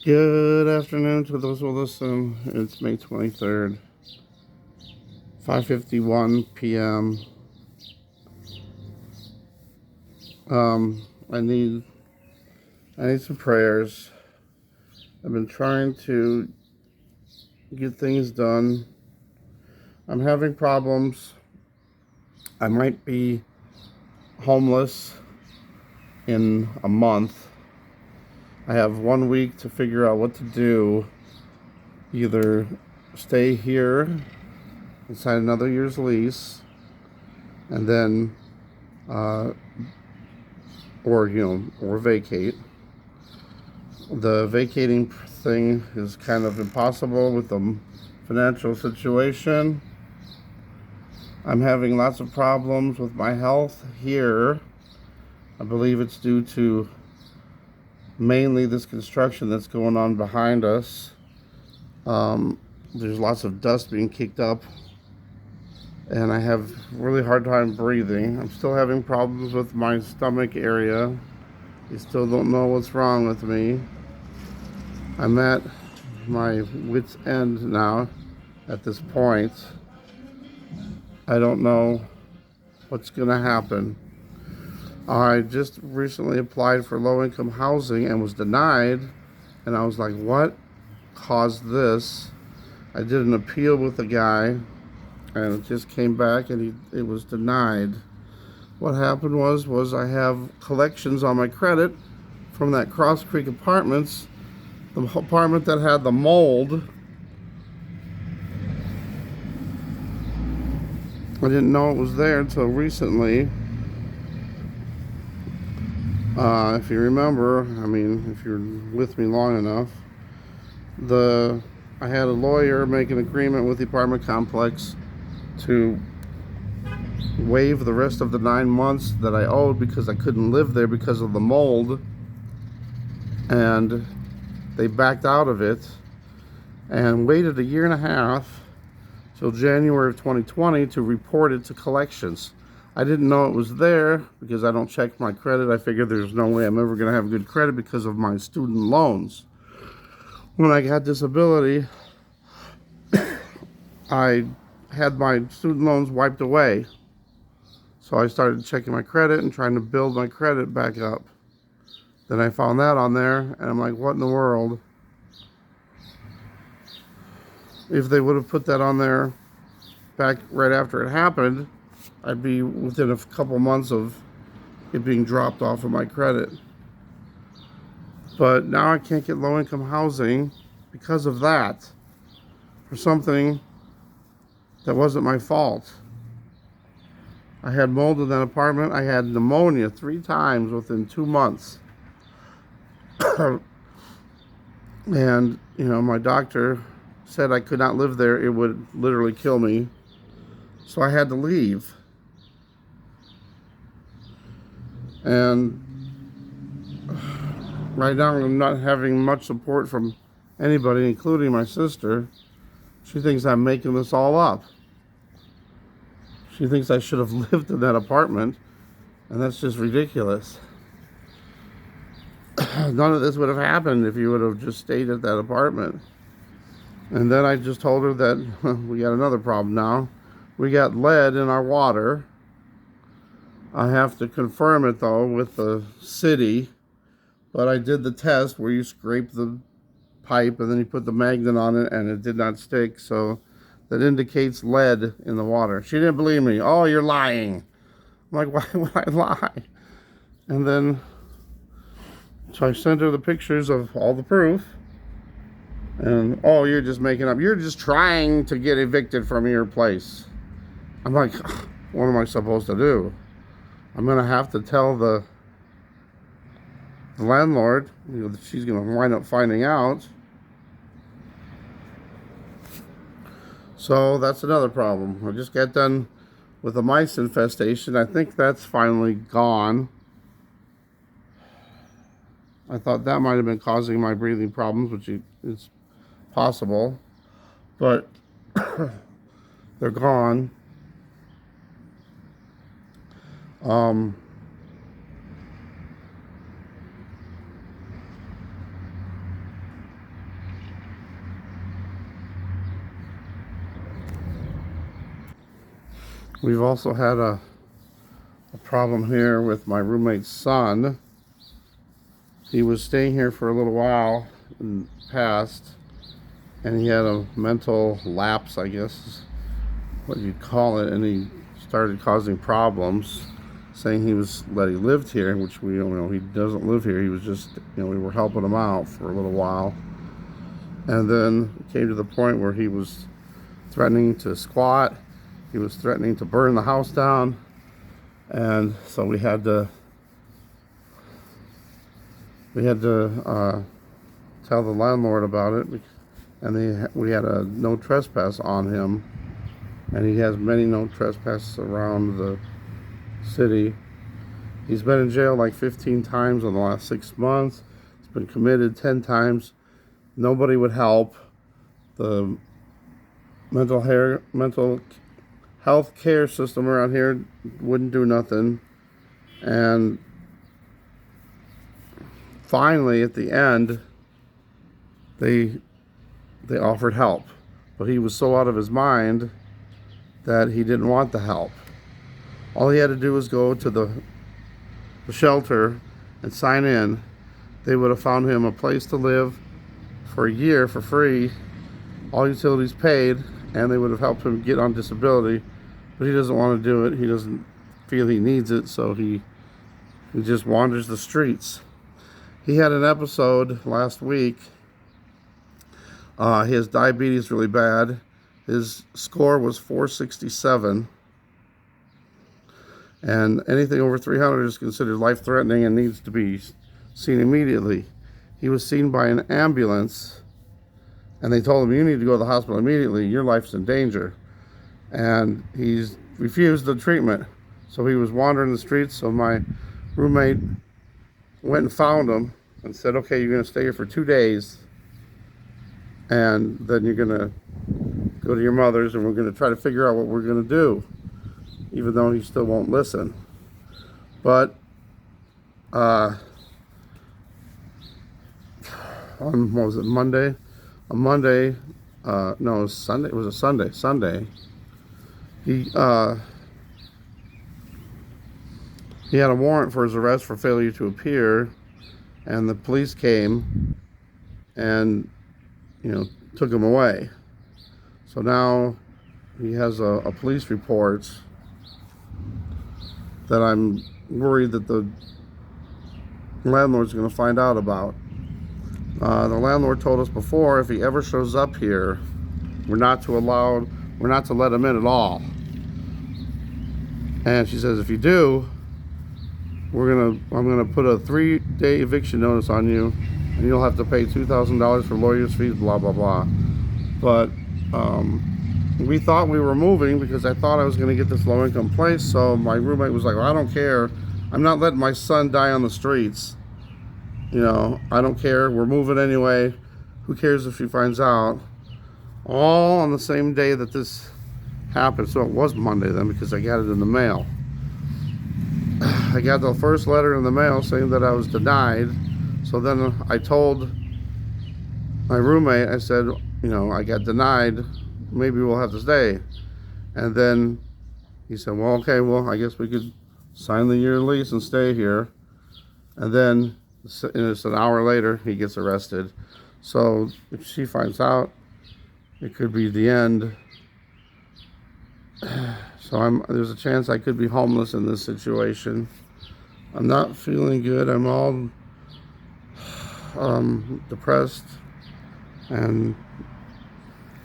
Good afternoon to those who listen. It's May 23rd, 5:51 p.m. Um, I need some prayers. I've been trying to get things done. I'm having problems. I might be homeless in a month. I have 1 week to figure out what to do. Either stay here and sign another year's lease, and then or vacate. The vacating thing is kind of impossible with the financial situation. I'm having lots of problems with my health here. I believe it's due to mainly this construction that's going on behind us. There's lots of dust being kicked up, and I have really hard time breathing. I'm still having problems with my stomach area. You still don't know what's wrong with me. I'm at my wit's end now at this point. I don't know what's going to happen. I just recently applied for low-income housing and was denied, and I was like, what caused this? I did an appeal with a guy, and it just came back, and it was denied. What happened was I have collections on my credit from that Cross Creek Apartments, the apartment that had the mold. I didn't know it was there until recently. If you remember, if you're with me long enough, I had a lawyer make an agreement with the apartment complex to waive the rest of the 9 months that I owed because I couldn't live there because of the mold, and they backed out of it and waited a year and a half till January of 2020 to report it to collections. I didn't know it was there because I don't check my credit. I figured there's no way I'm ever going to have good credit because of my student loans. When I got disability, I had my student loans wiped away. So I started checking my credit and trying to build my credit back up. Then I found that on there, and I'm like, what in the world? If they would have put that on there back right after it happened, I'd be within a couple months of it being dropped off of my credit. But now I can't get low-income housing because of that, for something that wasn't my fault. I had mold in that apartment. I had pneumonia 3 times within 2 months. And, my doctor said I could not live there. It would literally kill me. So I had to leave. And right now I'm not having much support from anybody, including my sister. She thinks I'm making this all up. She thinks I should have lived in that apartment, and that's just ridiculous. None of this would have happened if you would have just stayed at that apartment. And then I just told her that we got another problem now. We got lead in our water. I have to confirm it, though, with the city. But I did the test where you scrape the pipe and then you put the magnet on it, and it did not stick. So that indicates lead in the water. She didn't believe me. Oh, you're lying. I'm like, why would I lie? And then, so I sent her the pictures of all the proof. And, oh, you're just making up. You're just trying to get evicted from your place. I'm like, what am I supposed to do? I'm going to have to tell the landlord. She's going to wind up finding out. So that's another problem. I just got done with a mice infestation. I think that's finally gone. I thought that might have been causing my breathing problems, which is possible. But they're gone. We've also had a problem here with my roommate's son. He was staying here for a little while in the past, and he had a mental lapse, I guess is what you'd call it, and he started causing problems, saying he lived here, which we don't know. He doesn't live here. He was just, we were helping him out for a little while, and then it came to the point where he was threatening to squat. He was threatening to burn the house down, and so we had to tell the landlord about it, and we had a no trespass on him, and he has many no trespass around the city. He's been in jail like 15 times in the last 6 months. He's been committed 10 times. Nobody would help. The mental health care system around here wouldn't do nothing. And finally, at the end, they offered help, but he was so out of his mind that he didn't want the help. All he had to do was go to the shelter and sign in. They would have found him a place to live for a year for free, all utilities paid, and they would have helped him get on disability. But he doesn't want to do it. He doesn't feel he needs it, so he just wanders the streets. He had an episode last week. His diabetes really bad. His score was 467. And anything over 300 is considered life-threatening and needs to be seen immediately. He was seen by an ambulance, and they told him, you need to go to the hospital immediately. Your life's in danger. And he's refused the treatment. So he was wandering the streets. So my roommate went and found him and said, okay, you're going to stay here for 2 days, and then you're going to go to your mother's, and we're going to try to figure out what we're going to do, even though he still won't listen. But on, what was it, Monday? On Monday, no, it was Sunday. It was a Sunday. He had a warrant for his arrest for failure to appear, and the police came and took him away. So now he has a police report that I'm worried that the landlord's going to find out about. The landlord told us before, if he ever shows up here, we're not to let him in at all. And she says, if you do, I'm gonna put a 3-day eviction notice on you, and you'll have to pay $2,000 for lawyers' fees, blah blah blah. But we thought we were moving because I thought I was gonna get this low-income place. So my roommate was like, well, I don't care. I'm not letting my son die on the streets. I don't care. We're moving anyway. Who cares if she finds out? All on the same day that this happened. So it was Monday then, because I got it in the mail. I got the first letter in the mail saying that I was denied. So then I told my roommate, I said, I got denied. Maybe we'll have to stay. And then he said, well, okay, well, I guess we could sign the year lease and stay here. And then it's an hour later, he gets arrested. So if she finds out, it could be the end. So there's a chance I could be homeless in this situation. I'm not feeling good. I'm all depressed and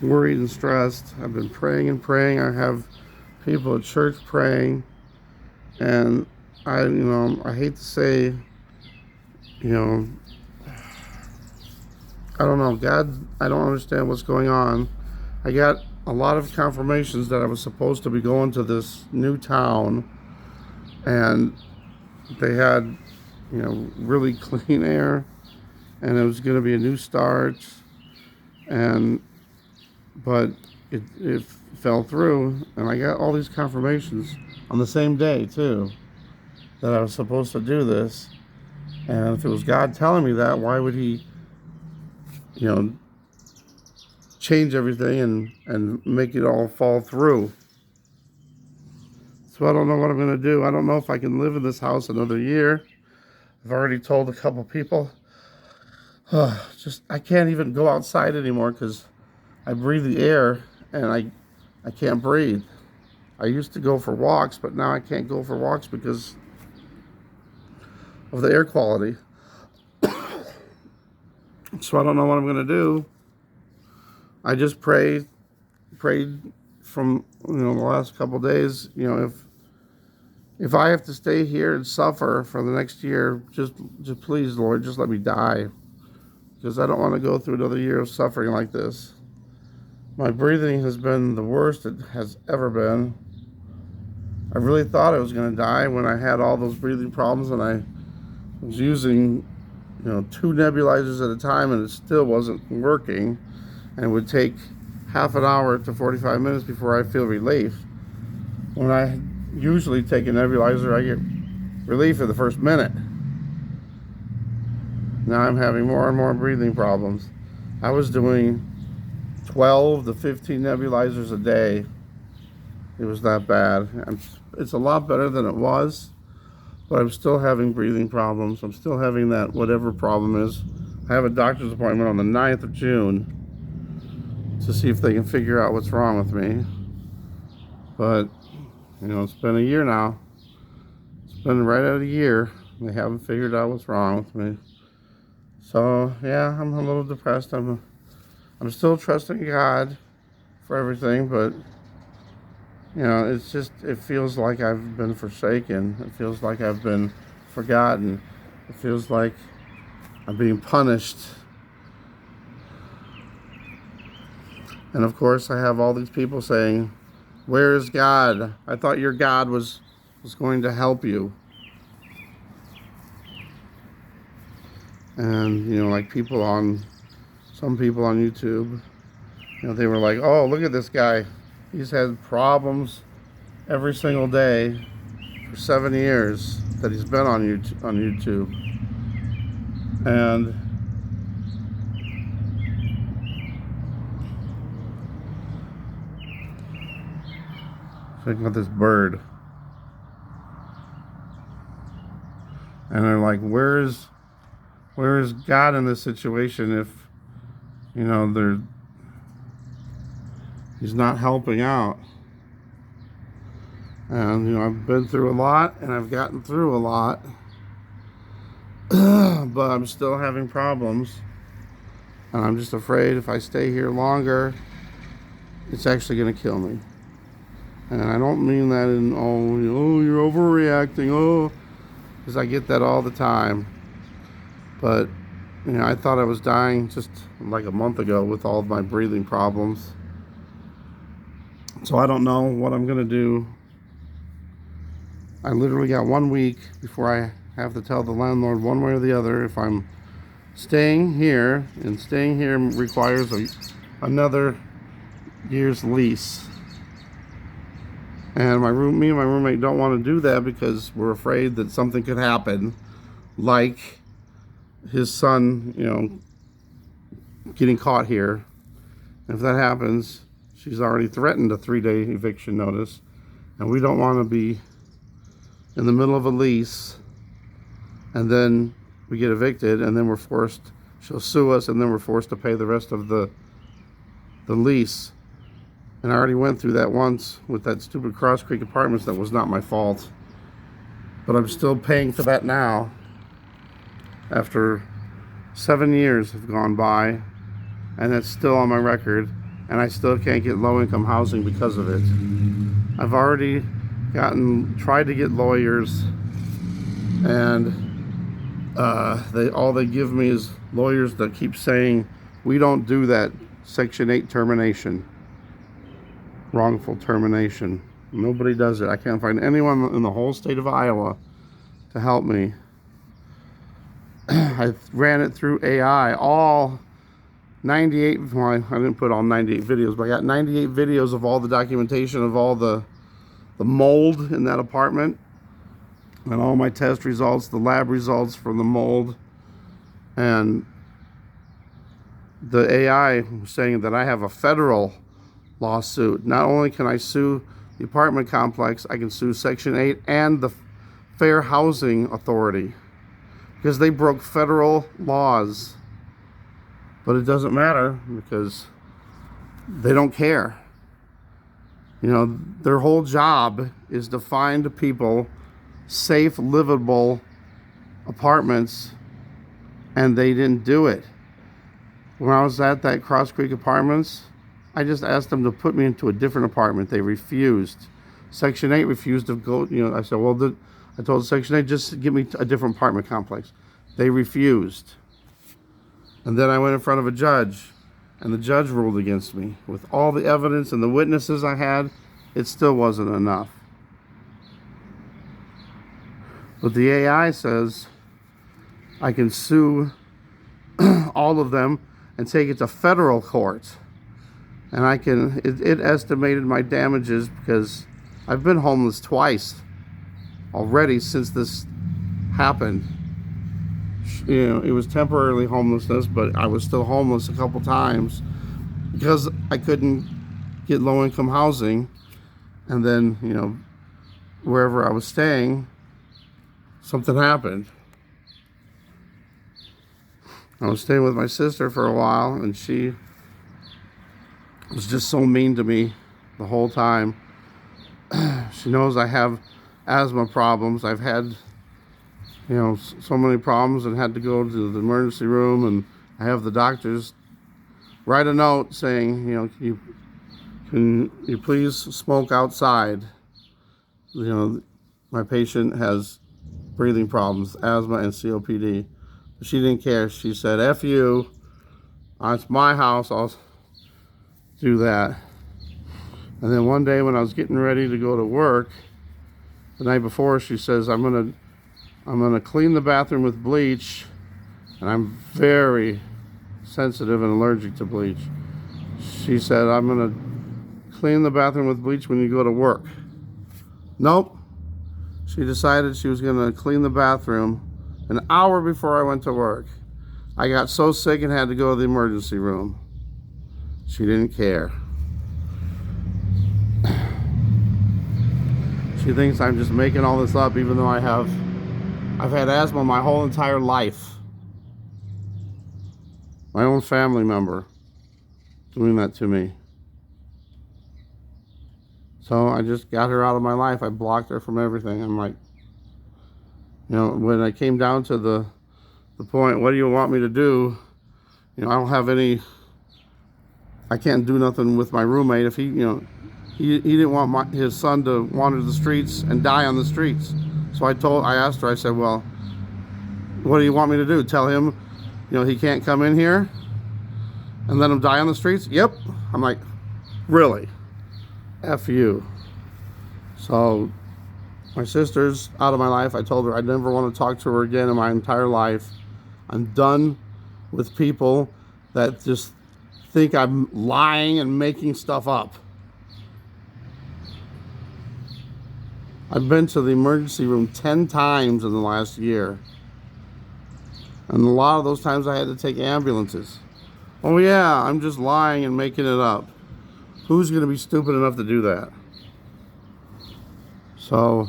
worried and stressed. I've been praying and praying. I have people at church praying, and I hate to say, I don't know, God, I don't understand what's going on. I got a lot of confirmations that I was supposed to be going to this new town, and they had, really clean air, and it was going to be a new start, but it fell through, and I got all these confirmations on the same day too, that I was supposed to do this. And if it was God telling me that, why would he, change everything and make it all fall through? So I don't know what I'm going to do. I don't know if I can live in this house another year. I've already told a couple people. Just I can't even go outside anymore because I breathe the air and I can't breathe. I used to go for walks, but now I can't go for walks because of the air quality. So I don't know what I'm going to do. I just prayed from the last couple of days. If I have to stay here and suffer for the next year, just please, Lord, just let me die, because I don't want to go through another year of suffering like this. My breathing has been the worst it has ever been. I really thought I was going to die when I had all those breathing problems, and I was using 2 nebulizers at a time, and it still wasn't working. And it would take half an hour to 45 minutes before I feel relief. When I usually take a nebulizer, I get relief in the first minute. Now I'm having more and more breathing problems. I was doing 12 to 15 nebulizers a day. It was that bad. It's a lot better than it was, but I'm still having breathing problems. I'm still having that whatever problem is. I have a doctor's appointment on the 9th of June to see if they can figure out what's wrong with me. But, it's been a year now. It's been right at a year. They haven't figured out what's wrong with me. So, yeah, I'm a little depressed. I'm still trusting God for everything, but, it feels like I've been forsaken. It feels like I've been forgotten. It feels like I'm being punished. And of course, I have all these people saying, "Where is God? I thought your God was going to help you." And, like some people on YouTube, they were like, "Oh, look at this guy. He's had problems every single day for 7 years that he's been on YouTube." And check out this bird. And they're like, where is God in this situation if, he's not helping out? And, I've been through a lot and I've gotten through a lot, but I'm still having problems. And I'm just afraid if I stay here longer, it's actually going to kill me. And I don't mean that in, you're overreacting, because I get that all the time. But, I thought I was dying just like a month ago with all of my breathing problems. So I don't know what I'm going to do. I literally got 1 week before I have to tell the landlord one way or the other if I'm staying here, and staying here requires another year's lease. And me and my roommate don't want to do that because we're afraid that something could happen, like his son, getting caught here. And if that happens, she's already threatened a 3-day eviction notice, and we don't want to be in the middle of a lease and then we get evicted, and then she'll sue us, and then we're forced to pay the rest of the lease. And I already went through that once with that stupid Cross Creek Apartments. That was not my fault, but I'm still paying for that now. After 7 years have gone by, and it's still on my record, and I still can't get low-income housing because of it. I've already tried to get lawyers, and all they give me is lawyers that keep saying, "We don't do that Section 8 termination, wrongful termination." Nobody does it. I can't find anyone in the whole state of Iowa to help me. I ran it through AI, all 98, well, I didn't put all 98 videos, but I got 98 videos of all the documentation of all the mold in that apartment, and all my test results, the lab results from the mold. And the AI was saying that I have a federal lawsuit. Not only can I sue the apartment complex, I can sue Section 8 and the Fair Housing Authority because they broke federal laws. But it doesn't matter because they don't care. You know, their whole job is to find people safe, livable apartments, and they didn't do it. When I was at that Cross Creek Apartments, I just asked them to put me into a different apartment. They refused. Section 8 refused to go, you know, I said, well, I told Section 8, just give me a different apartment complex. They refused. And then I went in front of a judge, and the judge ruled against me. With all the evidence and the witnesses I had, it still wasn't enough. But the AI says I can sue all of them and take it to federal court. And I can, it estimated my damages because I've been homeless twice already since this happened. You know, it was temporarily homelessness, but I was still homeless a couple times because I couldn't get low-income housing. And then, you know, wherever I was staying, something happened. I was staying with my sister for a while, and she was just so mean to me the whole time. She knows I have asthma problems. I've had, you know, so many problems and had to go to the emergency room, and I have the doctors write a note saying, you know, can you please smoke outside? You know, my patient has breathing problems, asthma and COPD. But she didn't care. She said, F you, it's my house, I'll do that. And then one day when I was getting ready to go to work, the night before, she says, I'm gonna clean the bathroom with bleach, and I'm very sensitive and allergic to bleach. She said, I'm gonna clean the bathroom with bleach when you go to work. Nope. She decided she was gonna clean the bathroom an hour before I went to work. I got so sick and had to go to the emergency room. She didn't care. She thinks I'm just making all this up, even though I've had asthma my whole entire life. My own family member doing that to me. So I just got her out of my life. I blocked her from everything. I'm like, you know, when I came down to the point, what do you want me to do? You know, I don't have any, I can't do nothing with my roommate. If he, you know, he didn't want his son to wander the streets and die on the streets. So I asked her, I said, well, what do you want me to do? Tell him, you know, he can't come in here and let him die on the streets? Yep. I'm like, really? F you. So my sister's out of my life. I told her I'd never want to talk to her again in my entire life. I'm done with people that just think I'm lying and making stuff up. I've been to the emergency room 10 times in the last year. And a lot of those times I had to take ambulances. Oh yeah, I'm just lying and making it up. Who's going to be stupid enough to do that? So,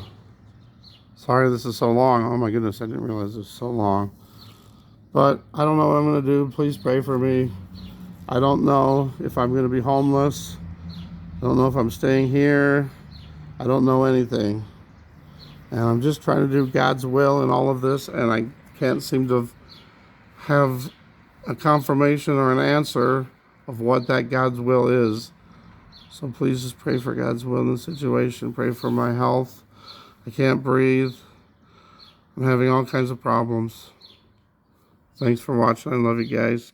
sorry this is so long. Oh my goodness, I didn't realize it was so long. But I don't know what I'm going to do. Please pray for me. I don't know if I'm going to be homeless. I don't know if I'm staying here. I don't know anything. And I'm just trying to do God's will in all of this, and I can't seem to have a confirmation or an answer of what that God's will is. So please just pray for God's will in the situation. Pray for my health. I can't breathe. I'm having all kinds of problems. Thanks for watching. I love you guys.